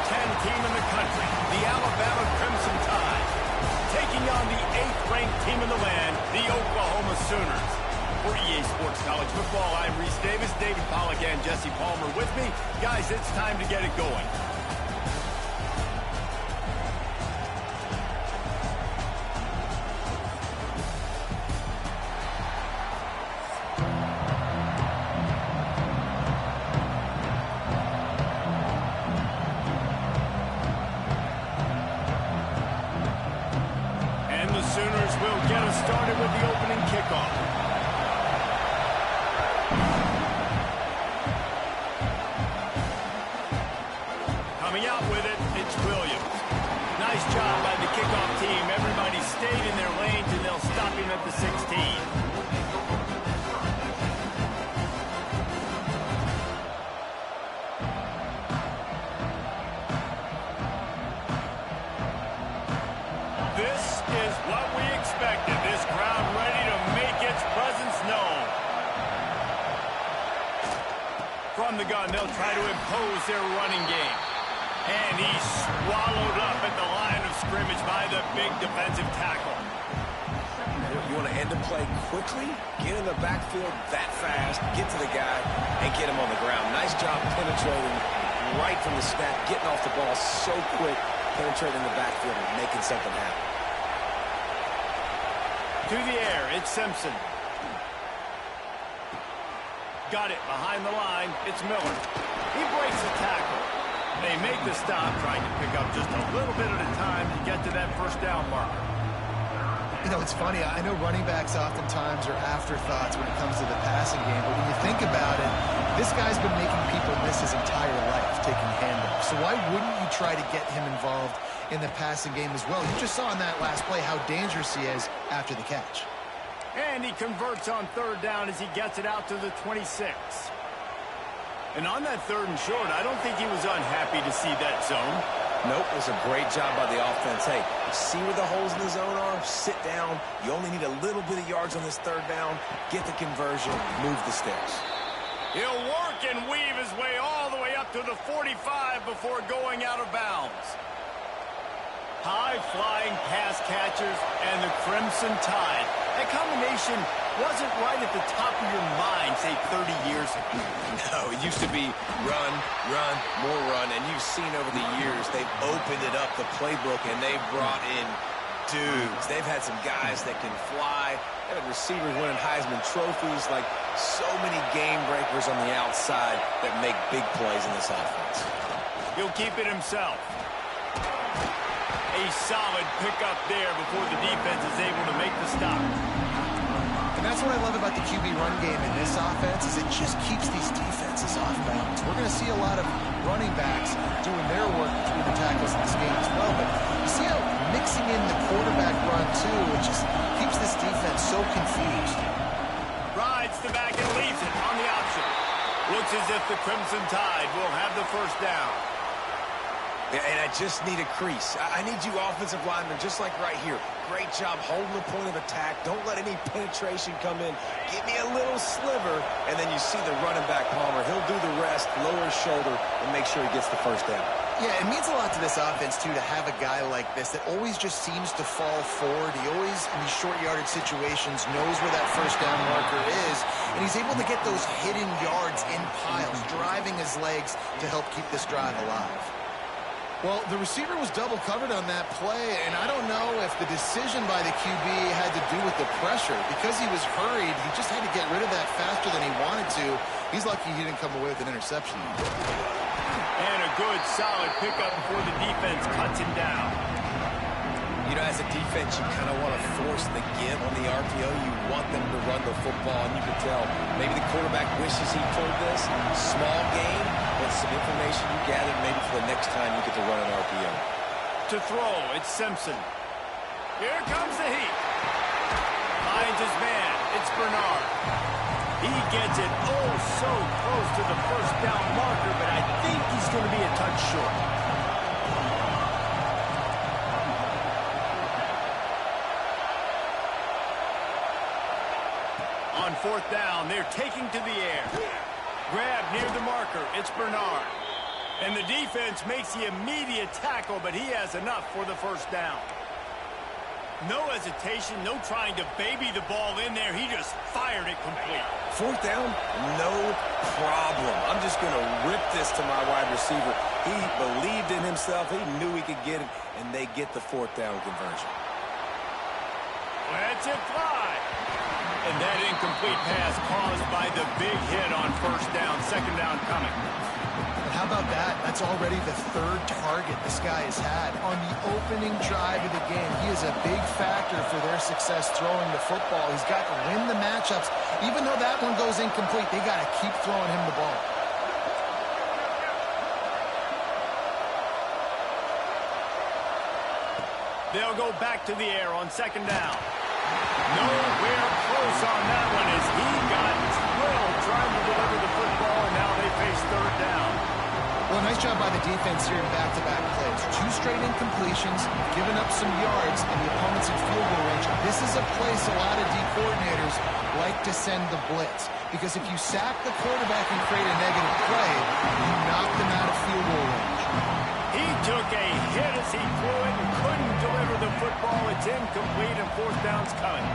10 team in the country, the Alabama Crimson Tide, taking on the 8th-ranked team in the land, the Oklahoma Sooners. For EA Sports College Football, I'm Reese Davis, David Pollack, and Jesse Palmer with me. Guys, it's time to get it going. And the Sooners will get us started with the opening kickoff. Coming out with it, it's Williams. Nice job by the kickoff team. Everybody stayed in their lanes, and they'll stop him at the 16. This is what we expected. This crowd ready to make its presence known. From the gun, they'll try to impose their running game. And he's swallowed up at the line of scrimmage by the big defensive tackle. You want to end the play quickly, get in the backfield that fast, get to the guy, and get him on the ground. Nice job penetrating right from the snap, getting off the ball so quick, penetrating the backfield and making something happen. To the air, it's Simpson. Got it behind the line, it's Miller. He breaks the tackle. They make the stop, trying to pick up just a little bit at a time to get to that first down marker. You know, it's funny. I know running backs oftentimes are afterthoughts when it comes to the passing game, but when you think about it, this guy's been making people miss his entire life taking handoffs. So why wouldn't you try to get him involved in the passing game as well? You just saw in that last play how dangerous he is after the catch. And he converts on third down as he gets it out to the 26. And on that 3rd and short, I don't think he was unhappy to see that zone. Nope, it was a great job by the offense. Hey, see where the holes in the zone are? Sit down. You only need a little bit of yards on this 3rd down. Get the conversion. Move the sticks. He'll work and weave his way all the way up to the 45 before going out of bounds. High-flying pass catchers and the Crimson Tide. That combination wasn't right at the top of your mind, say, 30 years ago. No, it used to be run, run, more run, and you've seen over the years they've opened it up, the playbook, and they've brought in dudes. They've had some guys that can fly. They've had receivers winning Heisman trophies, like so many game breakers on the outside that make big plays in this offense. He'll keep it himself. A solid pickup there before the defense is able to make the stop. And that's what I love about the QB run game in this offense is it just keeps these defenses off balance. We're going to see a lot of running backs doing their work between the tackles in this game as well. But you see how mixing in the quarterback run, too, it just keeps this defense so confused. Rides the back and leaves it on the option. Looks as if the Crimson Tide will have the first down. Yeah, and I just need a crease. I need you offensive linemen, just like right here. Great job holding the point of attack. Don't let any penetration come in. Give me a little sliver, and then you see the running back, Palmer. He'll do the rest, lower his shoulder, and make sure he gets the first down. Yeah, it means a lot to this offense, too, to have a guy like this that always just seems to fall forward. He always, in these short yardage situations, knows where that first down marker is, and he's able to get those hidden yards in piles, driving his legs to help keep this drive alive. Well, the receiver was double covered on that play, and I don't know if the decision by the QB had to do with the pressure. Because he was hurried, he just had to get rid of that faster than he wanted to. He's lucky he didn't come away with an interception. And a good, solid pickup before the defense cuts him down. You know, as a defense, you kind of want to force the give on the RPO. You want them to run the football, and you can tell maybe the quarterback wishes he pulled this. Small game, but some information you gathered maybe for the next time you get to run an RPO. To throw, it's Simpson. Here comes the heat. Finds his man. It's Bernard. He gets it oh so close to the first down marker, but I think he's going to be a touch short. On fourth down, they're taking to the air. Grab near the marker. It's Bernard. And the defense makes the immediate tackle, but he has enough for the first down. No hesitation, no trying to baby the ball in there. He just fired it complete. Fourth down, no problem. I'm just going to rip this to my wide receiver. He believed in himself. He knew he could get it, and they get the fourth down conversion. Let's it fly. And that incomplete pass caused by the big hit on first down. Second down coming. How about that? That's already the third target this guy has had on the opening drive of the game. He is a big factor for their success throwing the football. He's got to win the matchups. Even though that one goes incomplete, they got to keep throwing him the ball. They'll go back to the air on second down. Nowhere close on that one as he got drilled trying to deliver the football, and now they face third down. Well, nice job by the defense here in back-to-back plays. 2 straight incompletions, giving up some yards, and the opponent's in field goal range. This is a place a lot of D coordinators like to send the blitz, because if you sack the quarterback and create a negative play, you knock them out of field goal range. He took a hit as he threw it and couldn't deliver the football. It's incomplete, and fourth down's coming.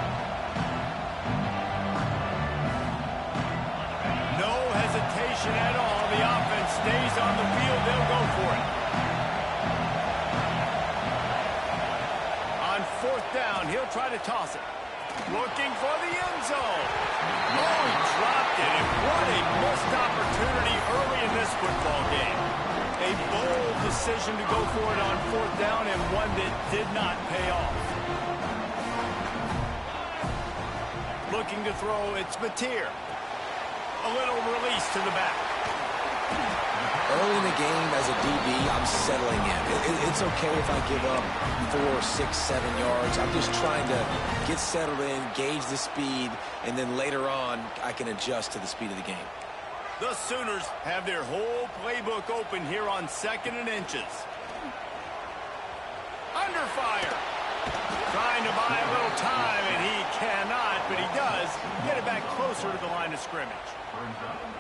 No hesitation at all. The offense stays on the field. They'll go for it. On fourth down, he'll try to toss it. Looking for the end zone. Oh, he dropped it. And what a missed opportunity early in this football game. A bold decision to go for it on fourth down, and one that did not pay off. Looking to throw, it's Mateer. A little release to the back. Early in the game, as a DB, I'm settling in. It's okay if I give up 4, 6, 7 yards. I'm just trying to get settled in, gauge the speed, and then later on, I can adjust to the speed of the game. The Sooners have their whole playbook open here on 2nd and inches. Under fire. Trying to buy a little time, and he cannot, but he does get it back closer to the line of scrimmage.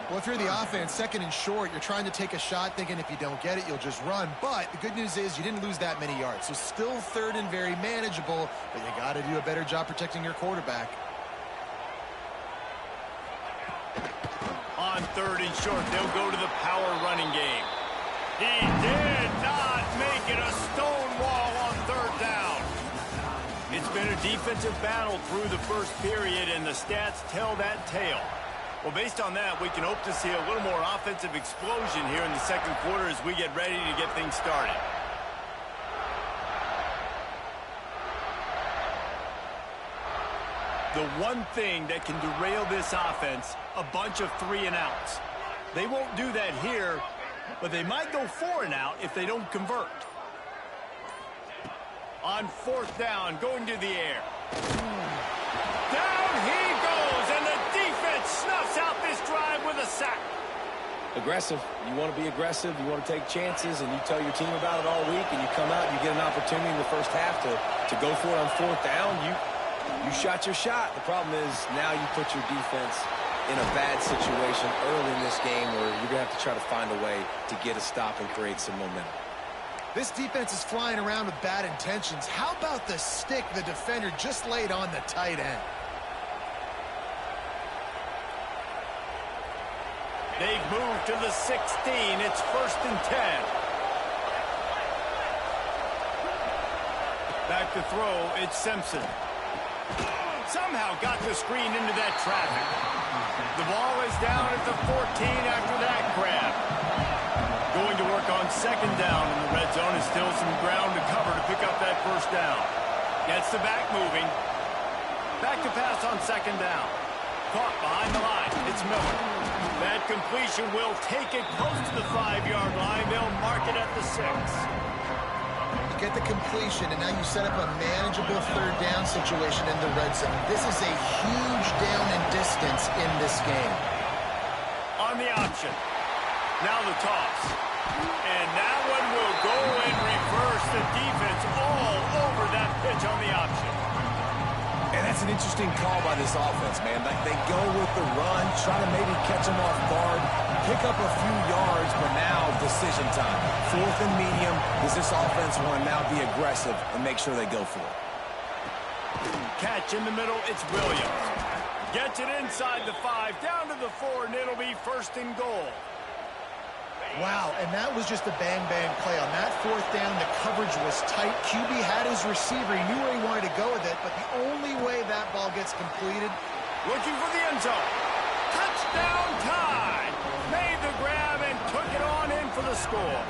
Well, if you're the offense, 2nd and short, you're trying to take a shot thinking if you don't get it, you'll just run. But the good news is you didn't lose that many yards. So still 3rd and very manageable, but you got to do a better job protecting your quarterback. On 3rd and short, they'll go to the power running game. He did not make it a stone wall on 3rd down. It's been a defensive battle through the first period, and the stats tell that tale. Well, based on that, we can hope to see a little more offensive explosion here in the second quarter as we get ready to get things started. The one thing that can derail this offense, a bunch of 3 and outs. They won't do that here, but they might go 4 and out if they don't convert. On 4th down, going to the air. Down he goes, and the defense snuffs out this drive with a sack. Aggressive. You want to be aggressive. You want to take chances, and you tell your team about it all week, and you come out and you get an opportunity in the first half to go for it on 4th down. You shot your shot. The problem is now you put your defense in a bad situation early in this game where you're going to have to try to find a way to get a stop and create some momentum. This defense is flying around with bad intentions. How about the stick the defender just laid on the tight end? They've moved to the 16. It's 1st and 10. Back to throw, it's Simpson. Somehow got the screen into that traffic. The ball is down at the 14 after that grab. Going to work on 2nd down in the red zone, and still some ground to cover to pick up that first down. Gets the back moving. Back to pass on 2nd down. Caught behind the line. It's Miller. That completion will take it close to the 5-yard line. They'll mark it at the 6. You get the completion, and now you set up a manageable 3rd down situation in the red zone. This is a huge down in distance in this game. On the option. Now the toss. And that one will go in reverse. The defense all over that pitch on the option. And that's an interesting call by this offense, man. Like, they go with the run, try to maybe catch them off guard, pick up a few yards, but now decision time. 4th and medium. Does this offense want to now be aggressive and make sure they go for it? Catch in the middle, it's Williams. Gets it inside the 5, down to the 4, and it'll be 1st and goal. Wow, and that was just a bang-bang play. On that 4th down, the coverage was tight. QB had his receiver. He knew where he wanted to go with it, but the only way that ball gets completed... Looking for the end zone. Touchdown time! Made the grab and took it on in for the score.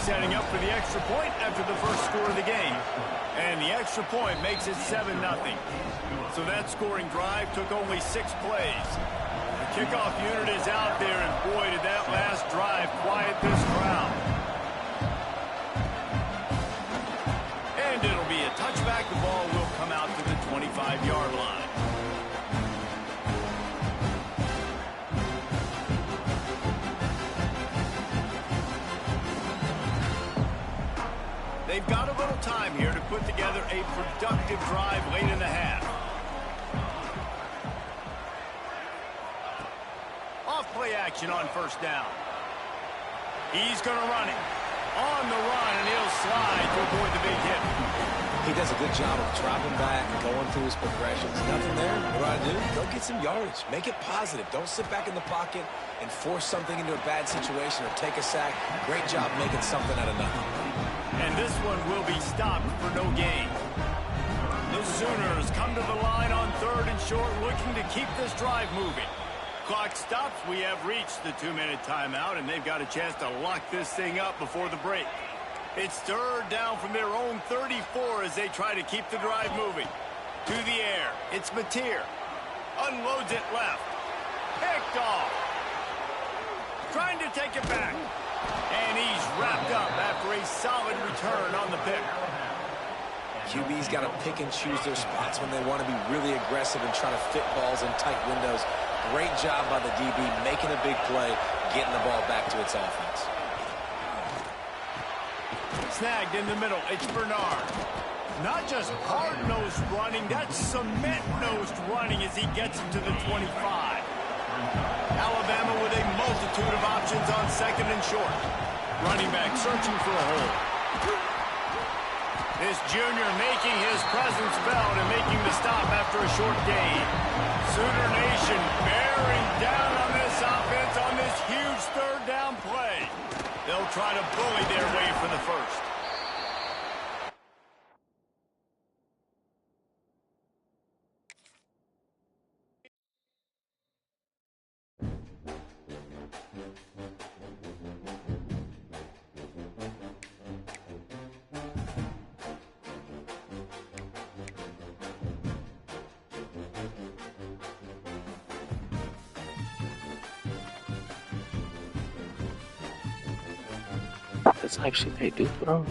Setting up for the extra point after the first score of the game. And the extra point makes it 7-0. So that scoring drive took only 6 plays. The kickoff unit is out there, and boy, did that last drive quiet this crowd. And it'll be a touchback. The ball will come out to the 25-yard line. They've got a little time here to put together a productive drive late in the half. Off-play action on 1st down. He's going to run it. On the run, and he'll slide to avoid the big hit. He does a good job of dropping back, going through his progressions. Nothing there. What do? Go get some yardage. Make it positive. Don't sit back in the pocket and force something into a bad situation or take a sack. Great job making something out of nothing. And this one will be stopped for no gain. The Sooners come to the line on 3rd and short, looking to keep this drive moving. Clock stops. We have reached the 2-minute timeout, and they've got a chance to lock this thing up before the break. It's 3rd down from their own 34 as they try to keep the drive moving. To the air. It's Mateer. Unloads it left. Picked off. Trying to take it back. And he's wrapped up after a solid return on the pick. QB's got to pick and choose their spots when they want to be really aggressive and try to fit balls in tight windows. Great job by the DB making a big play, getting the ball back to its offense. Snagged in the middle, it's Bernard. Not just hard-nosed running, that's cement-nosed running as he gets it to the 25. Alabama with a multitude of options on 2nd and short. Running back searching for a hole. This junior making his presence felt and making the stop after a short gain. Sooner Nation bearing down on this offense on this huge 3rd down play. They'll try to bully their way for the first. That's actually they do throw.